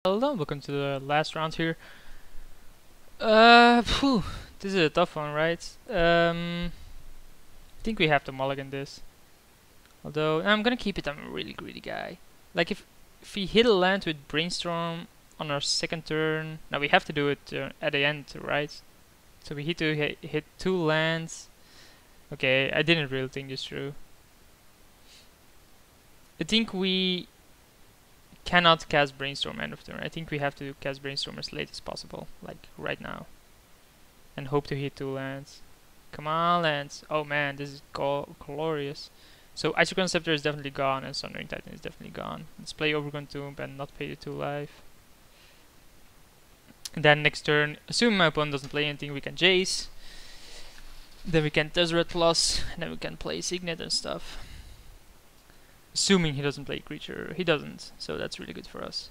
Hello, welcome to the last round here. This is a tough one, right? I think we have to mulligan this. Although, I'm gonna keep it, I'm a really greedy guy. Like, if we hit a land with Brainstorm on our second turn, now we have to do it at the end, right? So we hit to hit 2 lands. Okay, I didn't really think this through. I think we cannot cast Brainstorm end of turn. I think we have to cast Brainstorm as late as possible, like right now. And hope to hit 2 lands. Come on, lands. Oh man, this is glorious. So Ice Conceptor is definitely gone and Sundering Titan is definitely gone. Let's play Overgrown Tomb and not pay the 2 life. And then next turn, assuming my opponent doesn't play anything, we can Jace. Then we can Tezzeret Plus, and then we can play Signet and stuff. Assuming he doesn't play a creature. He doesn't, so that's really good for us.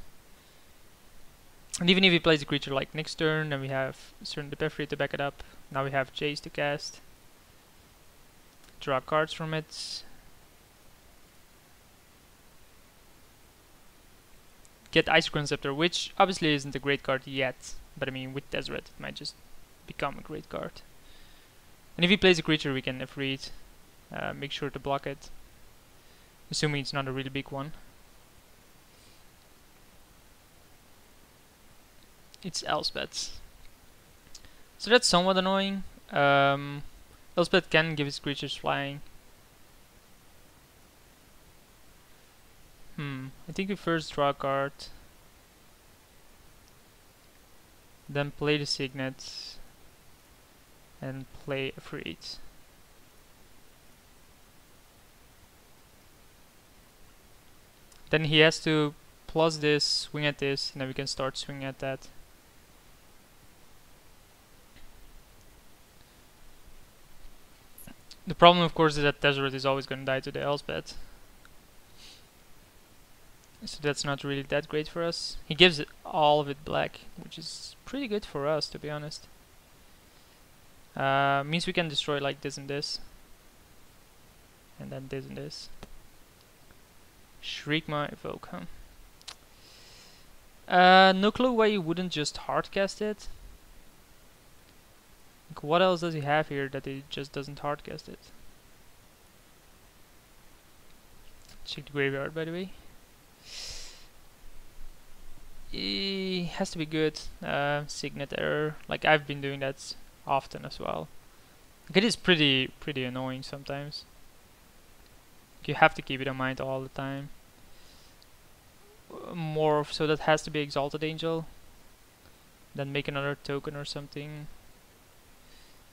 And even if he plays a creature like next turn, then we have Certain Depefri to back it up. Now we have Jace to cast. Draw cards from it. Get Ice Conceptor, which obviously isn't a great card yet. But I mean, with Tezzeret it might just become a great card. And if he plays a creature, we can Efreet. Make sure to block it. Assuming it's not a really big one. It's Elspeth. So that's somewhat annoying. Elspeth can give his creatures flying. I think we first draw a card. Then play the Signet. And play a Efreet. Then he has to plus this, swing at this, and then we can start swinging at that. The problem, of course, is that Tezzeret is always going to die to the Elspeth. So that's not really that great for us. He gives it all of it black, which is pretty good for us, to be honest. Means we can destroy like this and this. And then this and this. Shriekma Evoke, huh? No clue why you wouldn't just hardcast it. Like, what else does he have here that he just doesn't hardcast it? Check the graveyard, by the way. He has to be good. Signet error. Like, I've been doing that often as well. Like, it is pretty annoying sometimes. You have to keep it in mind all the time. So that has to be Exalted Angel. Then make another token or something.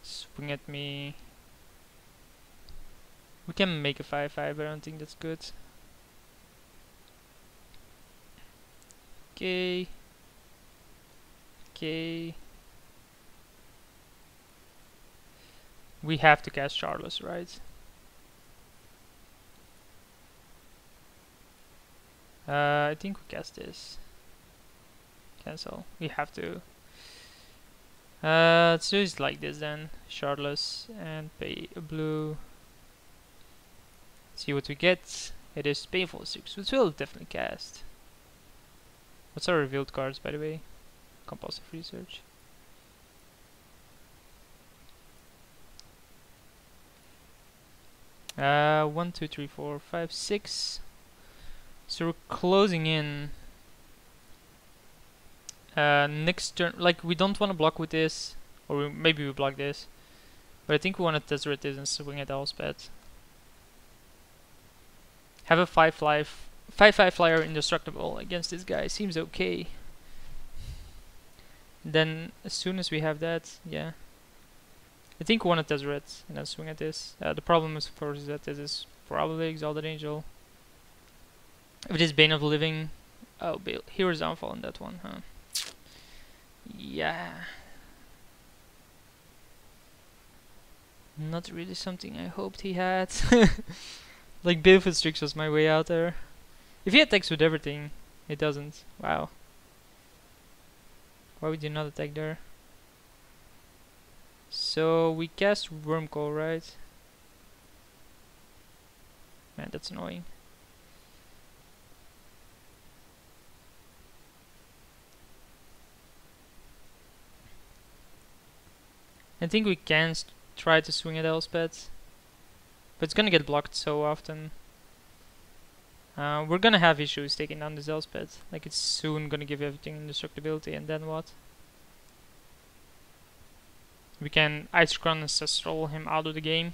Swing at me. We can make a 5/5, but I don't think that's good. Okay. Okay. We have to cast Charlos, right? I think we cast this. Cancel. We have to. Let's do it like this then. Shardless and pay a blue. See what we get. It is Painful 6, which we'll definitely cast. What's our revealed cards, by the way? Compulsive Research. One, two, three, four, five, 6. So we're closing in. Next turn, like, we don't want to block with this, or maybe we block this, but I think we want to Tezzeret this and swing at Elspeth. Have a 5/5 flyer indestructible against this guy seems okay. Then as soon as we have that, yeah, I think we want to Tezzeret and then swing at this. The problem is, of course, that this is probably Exalted Angel. If it is Bane of the Living, oh, Hero's Downfall on that one, huh? Yeah. Not really something I hoped he had. Like, Baleful Strix was my way out there. If he attacks with everything, it doesn't. Wow. Why would you not attack there? So we cast Wormcoil, right? Man, that's annoying. I think we can try to swing at Elspeth, but it's gonna get blocked so often. We're gonna have issues taking down this Elspeth. Like, it's soon gonna give everything indestructibility, and then what? We can Ice Crown Ancestral him out of the game.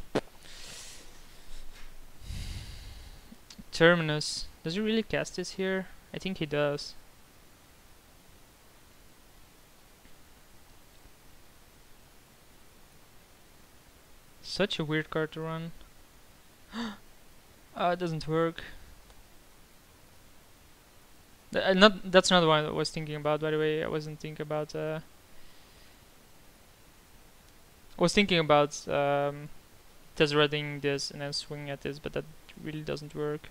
Terminus. Does he really cast this here? I think he does. Such a weird card to run. It doesn't work. That's not the one I was thinking about, by the way. I wasn't thinking about I was thinking about Tezzerating this and then swinging at this, but that really doesn't work.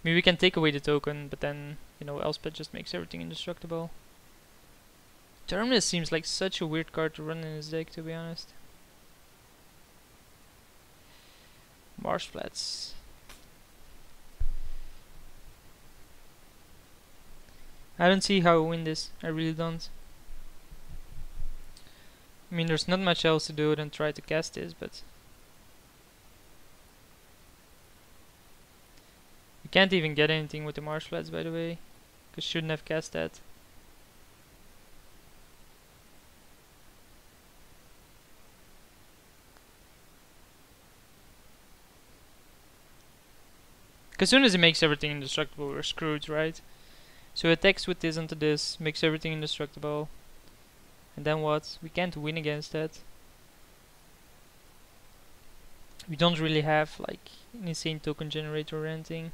I mean, we can take away the token, but then, you know, Elspeth just makes everything indestructible. Terminus seems like such a weird card to run in his deck, to be honest. Marsh Flats. I don't see how we win this. I really don't. I mean, there's not much else to do than try to cast this, but we can't even get anything with the Marsh Flats, by the way, because shouldn't have cast that. Because as soon as he makes everything indestructible, we're screwed, right? So he attacks with this onto this, makes everything indestructible. And then what? We can't win against that. We don't really have like an insane token generator or anything.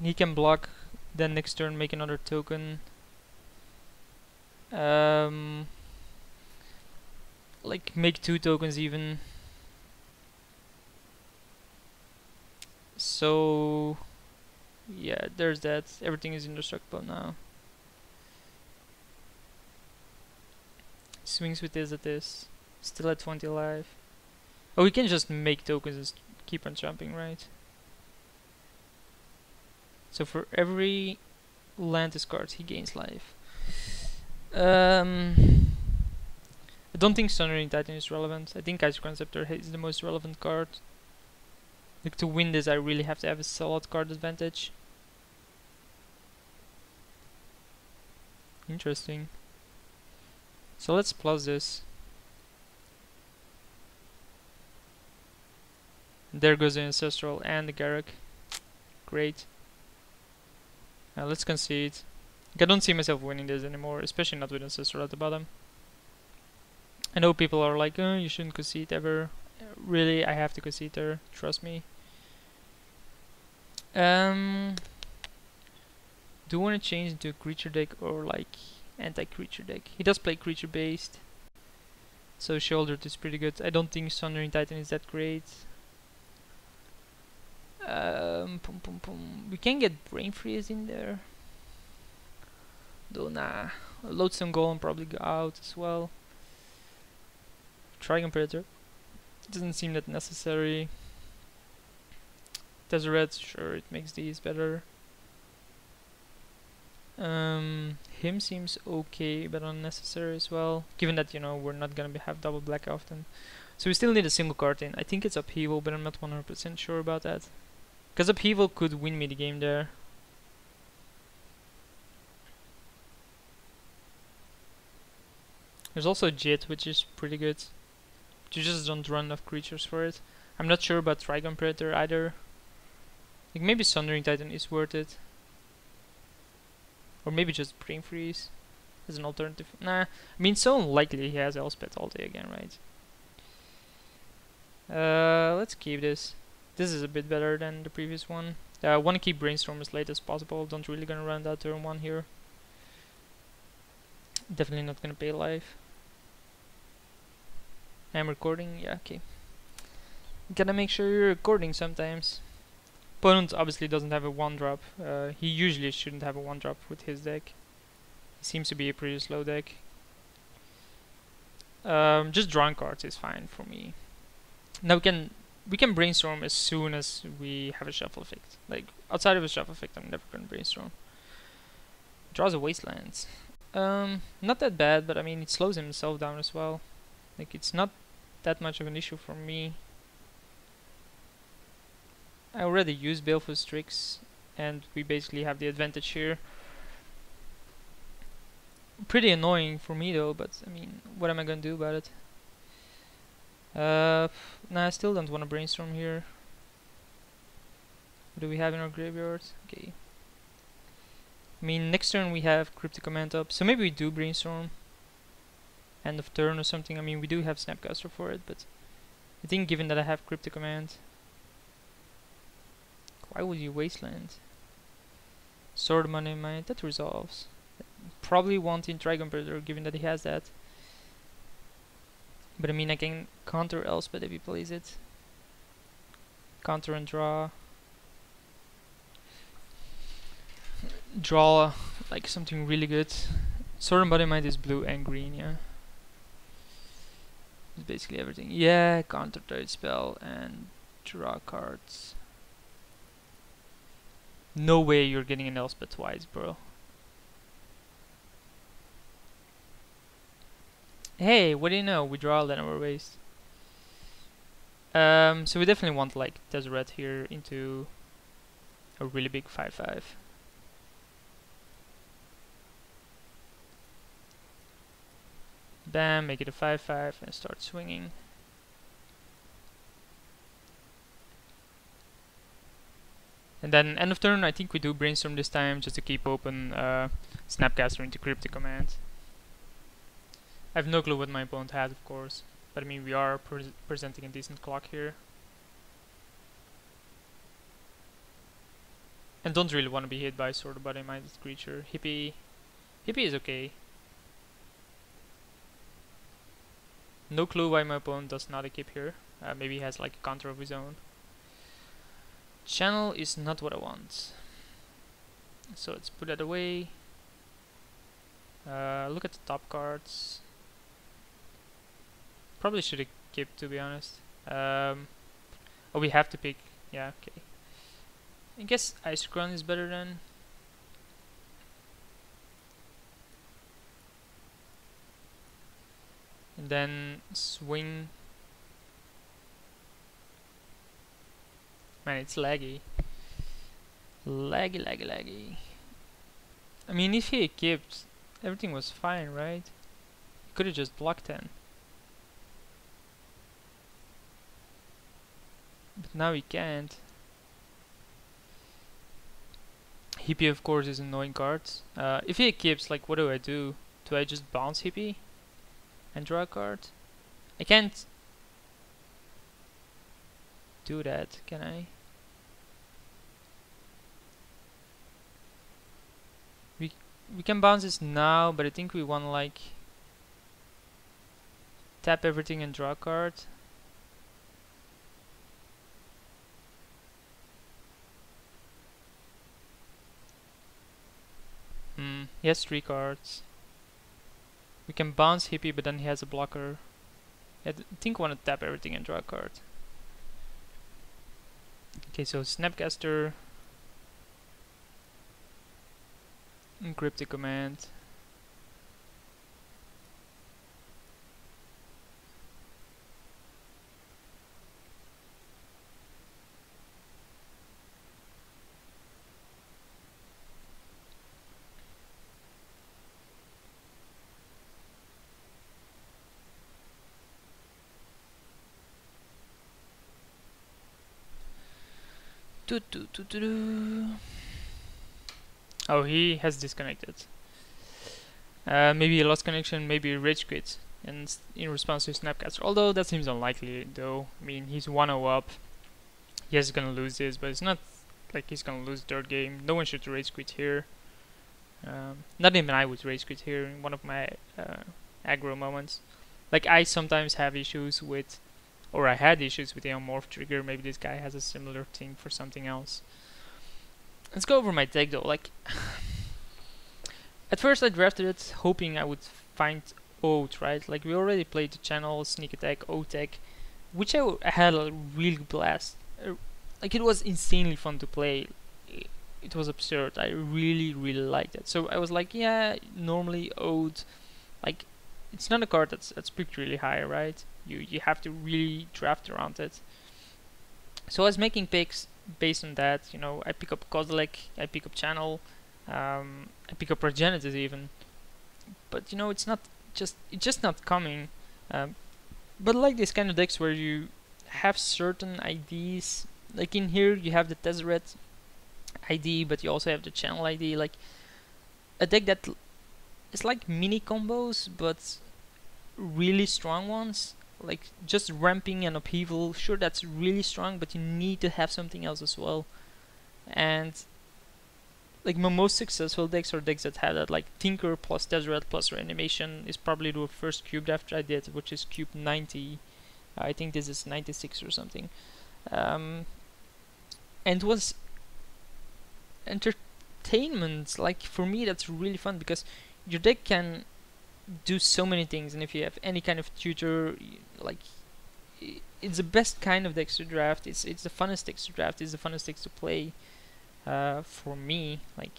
He can block, then next turn make another token. Like make 2 tokens even. So yeah, there's that. Everything is indestructible now. Swings with this at this. Still at 20 life. Oh, we can just make tokens and keep on jumping, right? So for every land discard, he gains life. I don't think Sundering Titan is relevant. I think Ice Conceptor is the most relevant card. Like, to win this, I really have to have a solid card advantage. Interesting. So let's plus this. There goes the Ancestral and the Garruk. Great. Now let's concede. I don't see myself winning this anymore, especially not with Ancestral at the bottom. I know people are like, oh, you shouldn't concede ever. Really, I have to concede there. Trust me. Do you want to change into a creature deck or like anti-creature deck? He does play creature based, so Shouldered is pretty good. I don't think Sundering Titan is that great. We can get Brain Freeze in there. Though nah. Lodestone Golem probably go out as well. Trigon Predator doesn't seem that necessary. Tezzeret, sure, it makes these better. Him seems okay, but unnecessary as well, given that, you know, we're not gonna have double black often. So we still need a single card in. I think it's Upheaval, but I'm not 100% sure about that. Because Upheaval could win me the game there. There's also Jit, which is pretty good. You just don't run enough creatures for it. I'm not sure about Trigon Predator either. Like, maybe Sundering Titan is worth it. Or maybe just Brain Freeze as an alternative. Nah, I mean, so unlikely he has Elspeth all day again, right? Let's keep this. This is a bit better than the previous one. I want to keep Brainstorm as late as possible. Don't really gonna run that turn 1 here. Definitely not gonna pay life. I'm recording, yeah, okay. Gotta make sure you're recording sometimes. Opponent obviously doesn't have a 1-drop. He usually shouldn't have a 1-drop with his deck. He seems to be a pretty slow deck. Just drawing cards is fine for me. Now we can brainstorm as soon as we have a shuffle effect. Like, outside of a shuffle effect, I'm never gonna brainstorm. Draws a Wastelands. Not that bad, but I mean, it slows himself down as well. Like, it's not that much of an issue for me. I already used Baleful's tricks, and we basically have the advantage here. Pretty annoying for me though, but I mean, what am I gonna do about it? Nah, I still don't want to brainstorm here. What do we have in our graveyard? Okay. I mean, next turn we have Cryptic Command up, so maybe we do brainstorm. End of turn or something. I mean, we do have Snapcaster for it, but I think given that I have Cryptic Command, why would you Wasteland? Sword Money Mine, that resolves. Probably wanting Dragon Predator given that he has that. But I mean, I can counter Elspeth if he plays it. Counter and draw. Draw like something really good. Sword and Body Mind is blue and green, yeah. It's basically everything. Yeah, counter trade spell and draw cards. No way you're getting an Elspeth twice, bro. Hey, what do you know? We draw then we're waste. So we definitely want like Tezzeret here into a really big 5/5. Bam, make it a 5/5 and start swinging. And then end of turn, I think we do brainstorm this time just to keep open Snapcaster into Cryptic Command. I have no clue what my opponent has, of course, but I mean we are presenting a decent clock here. And don't really want to be hit by Sword of Body-Minded creature. Hippie is okay. No clue why my opponent does not equip here. Maybe he has like a counter of his own. Channel is not what I want. So let's put that away. Look at the top cards. Probably should equip, to be honest. Oh, we have to pick. Yeah, okay. I guess Ice-Crown is better then. And then swing. Man, it's laggy. Laggy. I mean, if he equipped, everything was fine, right? He could have just blocked 10. But now he can't. Hippie, of course, is annoying cards. If he equips, like, what do I do? Do I just bounce Hippie and draw a card? I can't do that, can I? We can bounce this now, but I think we want to like tap everything and draw a card. He has 3 cards. We can bounce Hippie, but then he has a blocker. I think I want to tap everything and draw a card. Okay, so Snapcaster, Cryptic Command. Oh, he has disconnected. Maybe he lost connection, maybe rage quit, and in response to Snapcaster. Although that seems unlikely, though. I mean, he's 1-0 up. Yes, he's gonna lose this, but it's not like he's gonna lose the third game. No one should rage quit here. Not even I would rage quit here in one of my aggro moments. Like, I sometimes have issues with, or I had issues with the Morph trigger. Maybe this guy has a similar thing for something else. Let's go over my deck though. Like, at first I drafted it hoping I would find Oath, right? Like, we already played the channel, Sneak Attack, Oath, which I had a real blast. Like, it was insanely fun to play. it was absurd. I really liked it. So I was like, yeah, normally Ode, like, it's not a card that's picked really high, right? You have to really draft around it. So I was making picks based on that. You know, I pick up Kozilek, I pick up Channel, I pick up Progenitus even. But you know, it's just not coming. But I like this kind of decks where you have certain IDs. Like in here, you have the Tezzeret ID, but you also have the Channel ID. Like a deck that is like mini combos, but really strong ones. Like just ramping and upheaval. Sure, that's really strong, but you need to have something else as well. And like my most successful decks are decks that have that, like Tinker plus Tezzeret plus Reanimation is probably the first cube draft I did, which is cube 90. I think this is 96 or something. And it was entertainment. Like for me, that's really fun because your deck can do so many things, and if you have any kind of tutor, like it's the best kind of decks to draft. It's the funnest decks to draft. It's the funnest decks to play. For me, like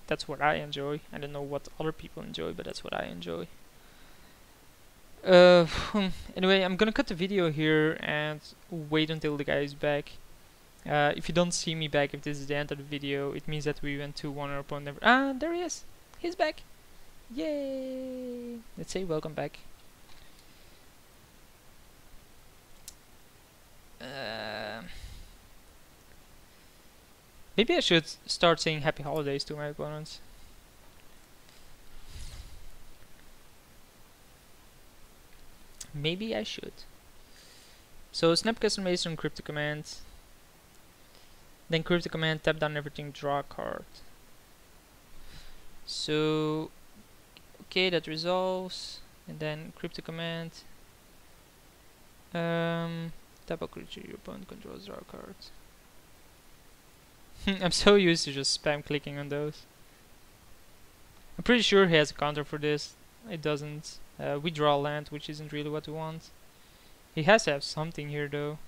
that's what I enjoy. I don't know what other people enjoy, but that's what I enjoy. Anyway, I'm gonna cut the video here and wait until the guy is back. If you don't see me back, if this is the end of the video, it means that we went 2-1 our opponent. Ah, there he is. He's back. Yay! Let's say welcome back. Maybe I should start saying happy holidays to my opponents. Maybe I should. So Snapcaster Mason, Crypto Command. Then Crypto Command, tap down everything, draw a card. So okay, that resolves. And then Crypto Command. Tap a creature your opponent controls, draw a card. I'm so used to just spam clicking on those. I'm pretty sure he has a counter for this. It doesn't. We draw land, which isn't really what we want. He has to have something here though.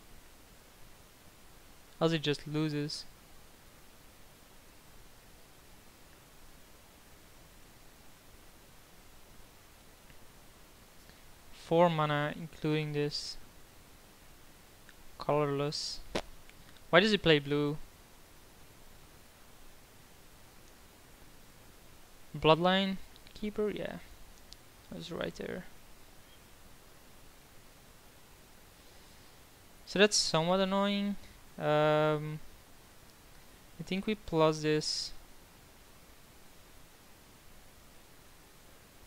Else it just loses. Four mana, including this. Colorless. Why does he play blue? Bloodline Keeper? Yeah. I was right there. So that's somewhat annoying. I think we plus this.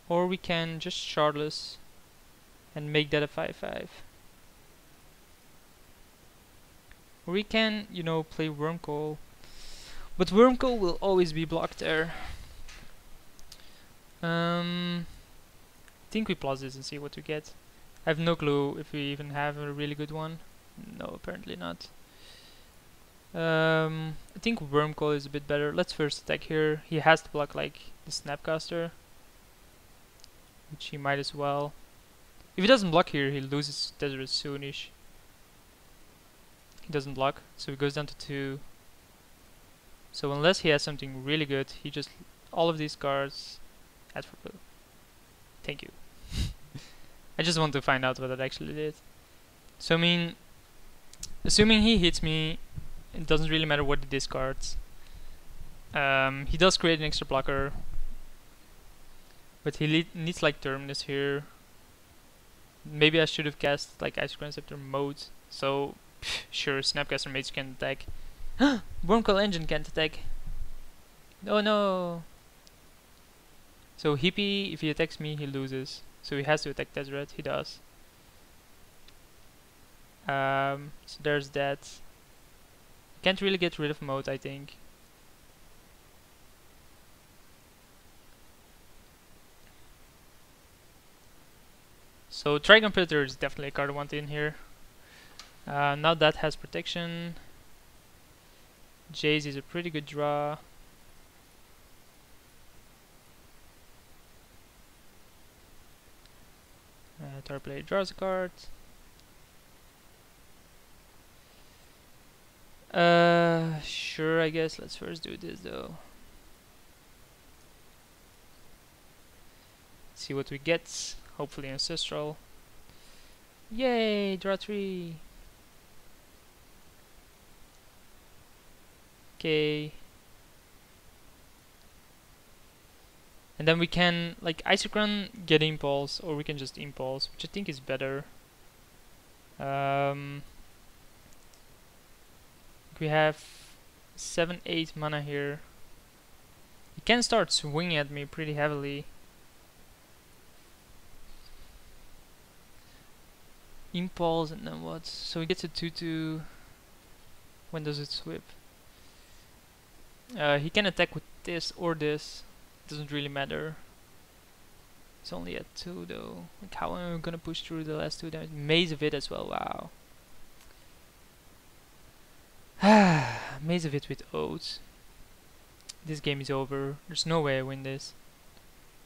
Or we can just shardless and make that a 5/5. Or we can, you know, play Wormcoil. But Wormcoil will always be blocked there. I think we plus this and see what we get. I have no clue if we even have a really good one. No, apparently not. I think Wormcoil is a bit better. Let's first attack here. He has to block like the Snapcaster, which he might as well. If he doesn't block here, he loses Tezzeret soonish. He doesn't block, so he goes down to 2. So unless he has something really good, he just all of these cards. As for blue. Thank you. I just want to find out what that actually did. So I mean, assuming he hits me, it doesn't really matter what he discards. He does create an extra blocker, but he needs like Terminus here. Maybe I should have cast like Ice Cream Scepter mode. So sure, Snapcaster Mage can attack. Wormcoil Engine can't attack. Oh no! So Hippie, if he attacks me, he loses. So he has to attack Tezzeret. He does. So there's that. Can't really get rid of mode, I think. So Trigon Predator is definitely a card I want in here. Now that has protection. Jace is a pretty good draw. Target player draws a card. Sure, I guess. Let's first do this though. See what we get. Hopefully ancestral. Yay, draw 3. Okay. And then we can, like, Isochron, get Impulse, or we can just Impulse, which I think is better. We have 7-8 mana here. He can start swinging at me pretty heavily. Impulse, and then what? So he gets a 2-2. When does it sweep? He can attack with this or this. Doesn't really matter. It's only at 2 though. Like, how am I gonna push through the last 2 damage? Maze of it as well, wow. Maze of it with Oath. This game is over. There's no way I win this.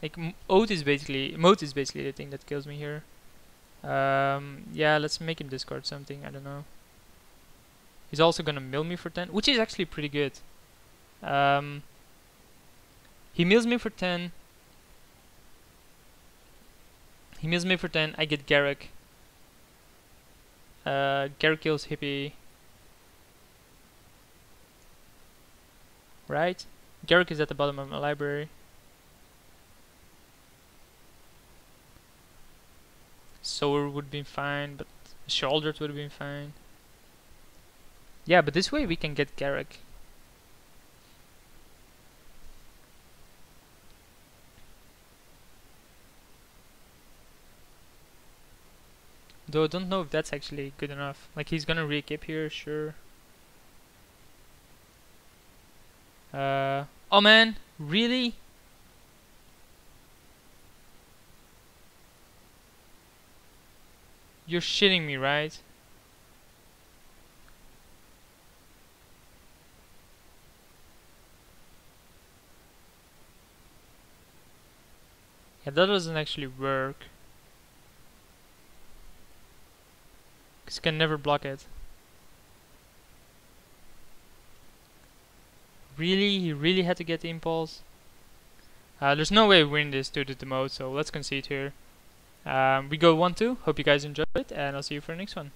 Like, Moat is basically the thing that kills me here. Yeah, let's make him discard something, I don't know. He's also gonna mill me for 10, which is actually pretty good. He mills me for 10. He mills me for 10, I get Garruk. Garruk kills Hippie. Right? Garruk is at the bottom of my library. Sower would be fine, but Shouldered would have been fine. Yeah, but this way we can get Garruk. Though I don't know if that's actually good enough. Like, he's gonna re-equip here, sure. Oh man, really? You're shitting me, right? Yeah, that doesn't actually work. 'Cause you can never block it. Really? He really had to get the impulse? There's no way we win this due to the mode, so let's concede here. We go 1-2. Hope you guys enjoyed it, and I'll see you for the next one.